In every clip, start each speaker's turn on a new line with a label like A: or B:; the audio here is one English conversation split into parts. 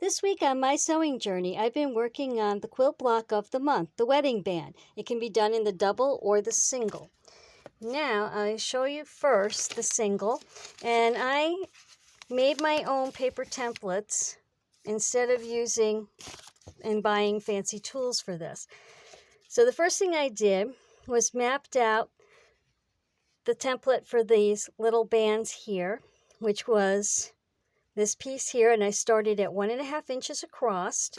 A: This week on my sewing journey, I've been working on the quilt block of the month, the wedding band. It can be done in the double or the single. Now, I'll show you first the single, and I made my own paper templates instead of using and buying fancy tools for this. So the first thing I did was mapped out the template for these little bands here, which was this piece here, and I started at 1.5 inches across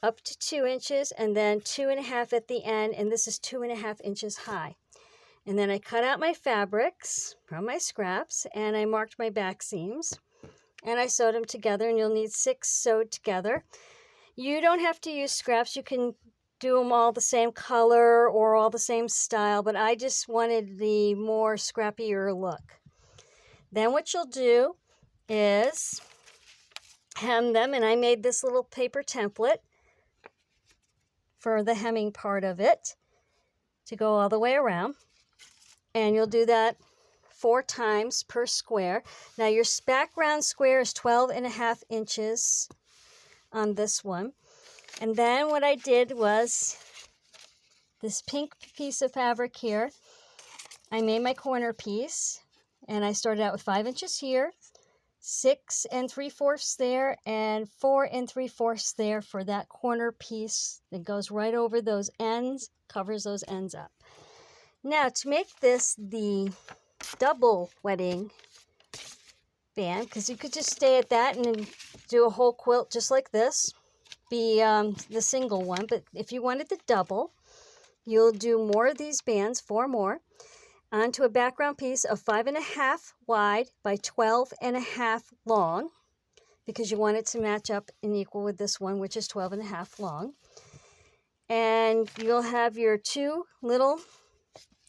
A: up to 2 inches, and then 2.5 at the end, and this is 2.5 inches high. And then I cut out my fabrics from my scraps, and I marked my back seams, and I sewed them together, and you'll need 6 sewed together. You don't have to use scraps. You can do them all the same color or all the same style, but I just wanted the more scrappier look. Then what you'll do is hem them, and I made this little paper template for the hemming part of it to go all the way around, and you'll do that 4 times per square. Now your background square is 12.5 inches on this one, and then what I did was this pink piece of fabric here, I made my corner piece, and I started out with 5 inches here, 6 3/4 there, and 4 3/4 there for that corner piece that goes right over those ends, covers those ends up. Now to make this the double wedding band, because you could just stay at that and then do a whole quilt just like this, be the single one, but if you wanted the double, you'll do more of these bands, 4 more, onto a background piece of 5.5 wide by 12.5 long, because you want it to match up and equal with this one, which is 12.5 long. And you'll have your 2 little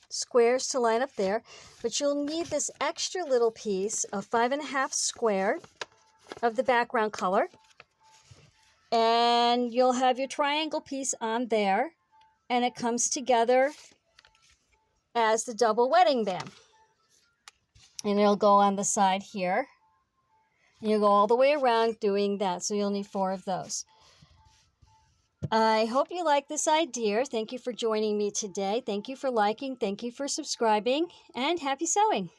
A: squares to line up there, but you'll need this extra little piece of 5.5 square of the background color, and you'll have your triangle piece on there, and it comes together as the double wedding band, and it'll go on the side here. You'll go all the way around doing that, so you'll need 4 of those. I hope you like this idea. Thank you for joining me today. Thank you for liking, thank you for subscribing, and happy sewing.